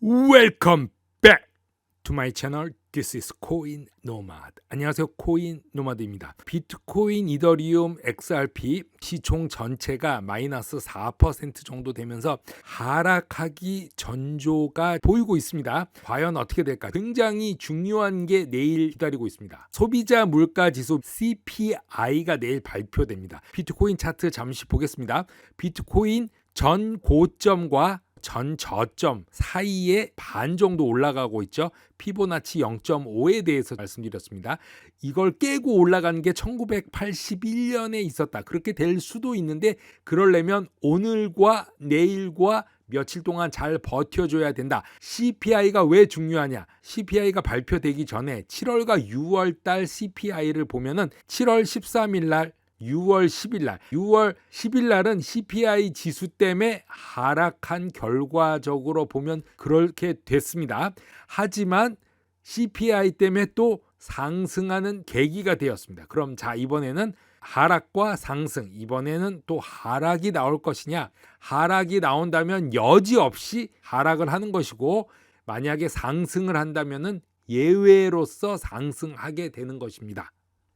Welcome back to my channel. This is 코인 노마드. 안녕하세요. 코인 노마드입니다. 비트코인, 이더리움, XRP 시총 전체가 마이너스 4% 정도 되면서 하락하기 전조가 보이고 있습니다. 과연 어떻게 될까? 굉장히 중요한 게 내일 기다리고 있습니다. 소비자 물가 지수 CPI가 내일 발표됩니다. 비트코인 차트 잠시 보겠습니다. 비트코인 전 고점과 전 저점 사이에 반 정도 올라가고 있죠. 피보나치 0.5에 대해서 말씀드렸습니다. 이걸 깨고 올라가는 게 1981년에 있었다. 그렇게 될 수도 있는데 그러려면 오늘과 내일과 며칠 동안 잘 버텨줘야 된다. CPI가 왜 중요하냐? CPI가 발표되기 전에 7월과 6월 달 CPI를 보면은 7월 13일 날 6월 10일 날, 6월 10일 날은 CPI 지수 때문에 하락한 결과적으로 보면 그렇게 됐습니다. 하지만 CPI 때문에 또 상승하는 계기가 되었습니다. 그럼 자, 이번에는 하락과 상승, 이번에는 또 하락이 나올 것이냐? 하락이 나온다면 여지없이 하락을 하는 것이고, 만약에 상승을 한다면은 예외로서 상승하게 되는 것입니다.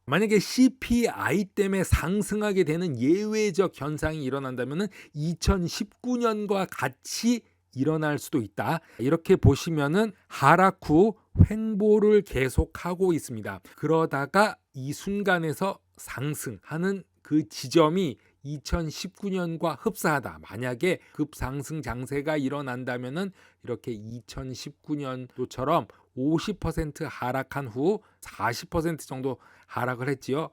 만약에 CPI 때문에 상승하게 되는 예외적 현상이 일어난다면 2019년과 같이 일어날 수도 있다. 이렇게 보시면은 하락 후 횡보를 계속하고 있습니다. 그러다가 이 순간에서 상승하는 그 지점이 2019년과 흡사하다. 만약에 급상승 장세가 일어난다면은 이렇게 2019년도처럼 50% 하락한 후 40% 정도 하락을 했지요.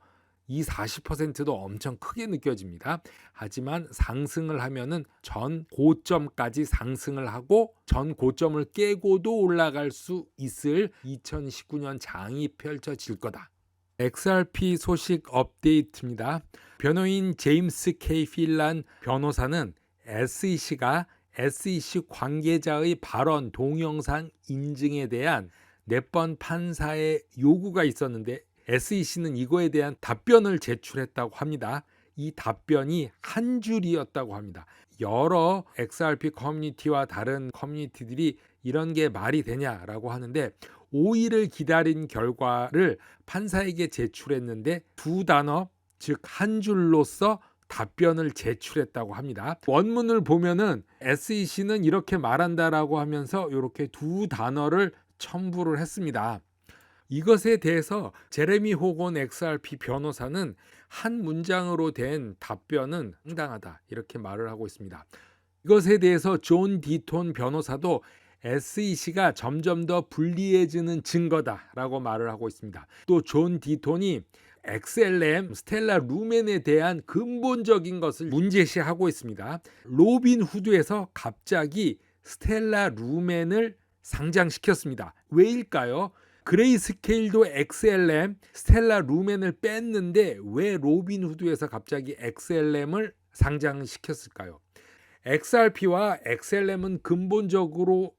이 40%도 엄청 크게 느껴집니다. 하지만 상승을 하면은 전 고점까지 상승을 하고 전 고점을 깨고도 올라갈 수 있을 2019년 장이 펼쳐질 거다. XRP 소식 업데이트입니다. 변호인 제임스 K. 필란 변호사는 SEC가 SEC 관계자의 발언 동영상 인증에 대한 4번 판사의 요구가 있었는데 SEC는 이거에 대한 답변을 제출했다고 합니다. 이 답변이 한 줄이었다고 합니다. 여러 XRP 커뮤니티와 다른 커뮤니티들이 이런 게 말이 되냐라고 하는데 5일을 기다린 결과를 판사에게 제출했는데 2단어, 즉 한 줄로서 답변을 제출했다고 합니다. 원문을 보면은 SEC는 이렇게 말한다라고 하면서 이렇게 2단어를 첨부를 했습니다. 이것에 대해서 제레미 호건 XRP 변호사는 한 문장으로 된 답변은 황당하다 이렇게 말을 하고 있습니다. 이것에 대해서 존 디톤 변호사도 SEC가 점점 더 불리해지는 증거다라고 말을 하고 있습니다. 또 존 디톤이 XLM, 스텔라 루멘에 대한 근본적인 것을 문제시하고 있습니다. 로빈 후드에서 갑자기 스텔라 루멘을 상장시켰습니다. 왜일까요? 그레이스케일도 XLM, 스텔라 루멘을 뺐는데 왜 로빈 후드에서 갑자기 XLM을 상장시켰을까요? XRP와 XLM은 근본적으로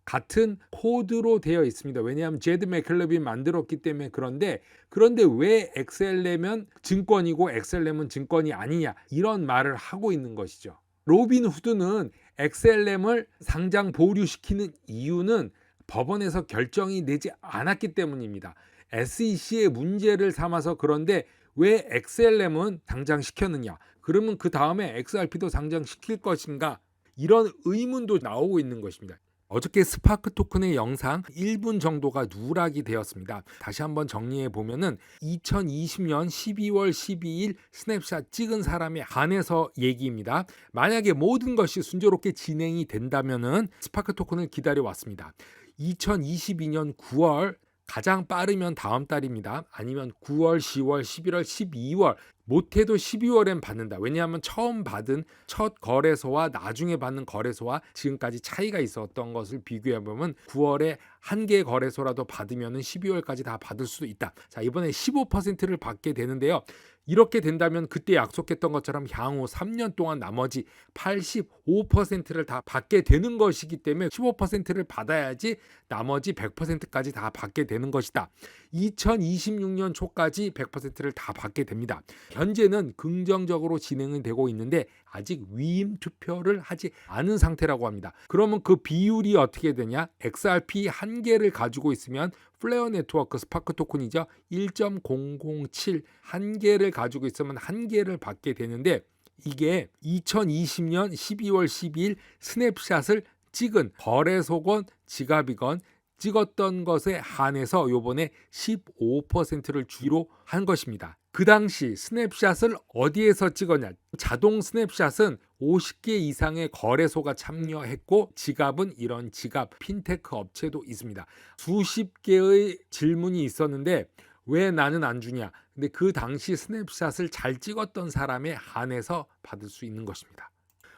같은 코드로 되어 있습니다. 왜냐하면 제드 맥클럽이 만들었기 때문에. 그런데 왜 XLM은 증권이고 XLM은 증권이 아니냐 이런 말을 하고 있는 것이죠. 로빈 후드는 XLM을 상장 보류시키는 이유는 법원에서 결정이 내지 않았기 때문입니다. SEC의 문제를 삼아서. 그런데 왜 XLM은 상장시켰느냐? 그러면 그 다음에 XRP도 상장시킬 것인가? 이런 의문도 나오고 있는 것입니다. 어저께 스파크 토큰의 영상 1분 정도가 누락이 되었습니다. 다시 한번 정리해 보면은 2020년 12월 12일 스냅샷 찍은 사람에 한해서 얘기입니다. 만약에 모든 것이 순조롭게 진행이 된다면은 스파크 토큰을 기다려 왔습니다. 2022년 9월, 가장 빠르면 다음 달입니다. 아니면 9월, 10월, 11월, 12월, 못해도 12월엔 받는다. 왜냐하면 처음 받은 첫 거래소와 나중에 받는 거래소와 지금까지 차이가 있었던 것을 비교해보면 9월에 한 개의 거래소라도 받으면 12월까지 다 받을 수도 있다. 자, 이번에 15%를 받게 되는데요. 이렇게 된다면 그때 약속했던 것처럼 향후 3년 동안 나머지 85%를 다 받게 되는 것이기 때문에 15%를 받아야지 나머지 100%까지 다 받게 되는 것이다. 2026년 초까지 100%를 다 받게 됩니다. 현재는 긍정적으로 진행이 되고 있는데 아직 위임 투표를 하지 않은 상태라고 합니다. 그러면 그 비율이 어떻게 되냐? XRP 1개를 가지고 있으면 플레어 네트워크 스파크 토큰이죠. 1.007 1개를 가지고 있으면 1개를 받게 되는데 이게 2020년 12월 12일 스냅샷을 찍은 거래소건 지갑이건 찍었던 것에 한해서 요번에 15%를 주기로 한 것입니다. 그 당시 스냅샷을 어디에서 찍었냐? 자동 스냅샷은 50개 이상의 거래소가 참여했고 지갑은 이런 지갑 핀테크 업체도 있습니다. 수십 개의 질문이 있었는데 왜 나는 안 주냐? 근데 그 당시 스냅샷을 잘 찍었던 사람에 한해서 받을 수 있는 것입니다.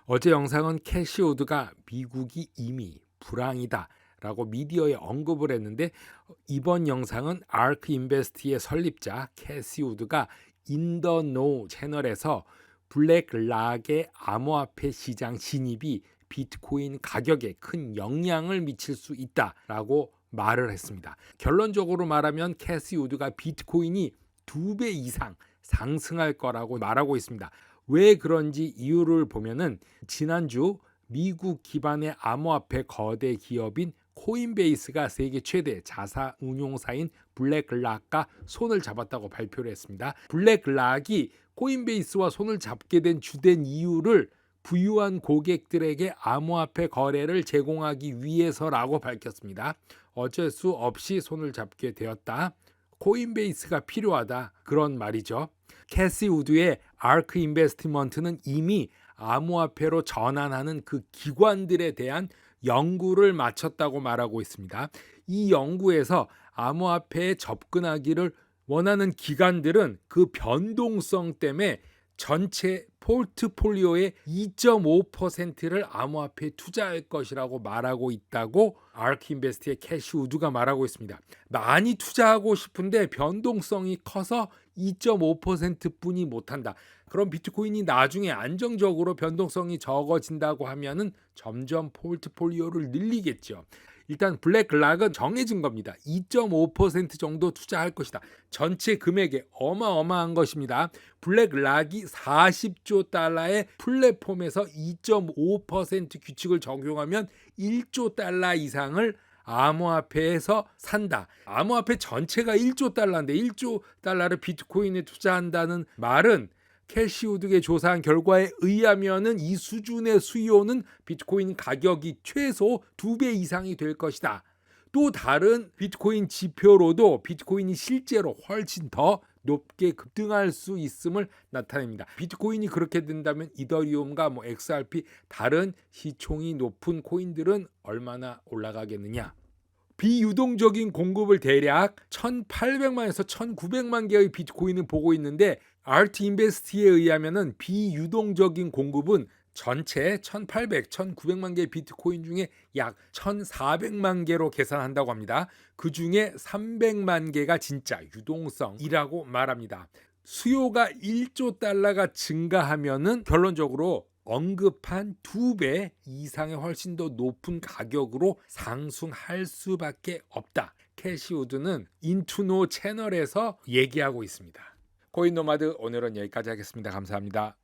어제 영상은 캐시우드가 미국이 이미 불황이다 라고 미디어에 언급을 했는데 이번 영상은 아크 인베스트의 설립자 캐시우드가 인 더 노 채널에서 블랙락의 암호화폐 시장 진입이 비트코인 가격에 큰 영향을 미칠 수 있다라고 말을 했습니다. 결론적으로 말하면 캐시우드가 비트코인이 2배 이상 상승할 거라고 말하고 있습니다. 왜 그런지 이유를 보면은 지난주 미국 기반의 암호화폐 거대 기업인 코인베이스가 세계 최대 자사 운용사인 블랙락과 손을 잡았다고 발표를 했습니다. 블랙락이 코인베이스와 손을 잡게 된 주된 이유를 부유한 고객들에게 암호화폐 거래를 제공하기 위해서라고 밝혔습니다. 어쩔 수 없이 손을 잡게 되었다. 코인베이스가 필요하다. 그런 말이죠. 캐시우드의 아크 인베스트먼트는 이미 암호화폐로 전환하는 그 기관들에 대한 연구를 마쳤다고 말하고 있습니다. 이 연구에서 암호화폐에 접근하기를 원하는 기관들은 그 변동성 때문에 전체 포트폴리오의 2.5%를 암호화폐에 투자할 것이라고 말하고 있다고 아크 인베스트의 캐시우드가 말하고 있습니다. 많이 투자하고 싶은데 변동성이 커서 2.5%뿐이 못한다. 그럼 비트코인이 나중에 안정적으로 변동성이 적어진다고 하면은 점점 포트폴리오를 늘리겠죠. 일단 블랙락은 정해진 겁니다. 2.5% 정도 투자할 것이다. 전체 금액이 어마어마한 것입니다. 블랙락이 40조 달러의 플랫폼에서 2.5% 규칙을 적용하면 1조 달러 이상을 암호화폐에서 산다. 암호화폐 전체가 1조 달러인데 1조 달러를 비트코인에 투자한다는 말은 캐시우드가 조사한 결과에 의하면은 이 수준의 수요는 비트코인 가격이 최소 2배 이상이 될 것이다. 또 다른 비트코인 지표로도 비트코인이 실제로 훨씬 더 높게 급등할 수 있음을 나타냅니다. 비트코인이 그렇게 된다면 이더리움과 XRP 다른 시총이 높은 코인들은 얼마나 올라가겠느냐? 비유동적인 공급을 대략 1,800만에서 1,900만 개의 비트코인을 보고 있는데 아트 인베스트에 의하면은 비유동적인 공급은 전체 1,800, 1,900만 개의 비트코인 중에 약 1,400만 개로 계산한다고 합니다. 그 중에 300만 개가 진짜 유동성이라고 말합니다. 수요가 1조 달러가 증가하면은 결론적으로 언급한 2배 이상의 훨씬 더 높은 가격으로 상승할 수밖에 없다. 캐시우드는 인투노 채널에서 얘기하고 있습니다. 코인 노마드 오늘은 여기까지 하겠습니다. 감사합니다.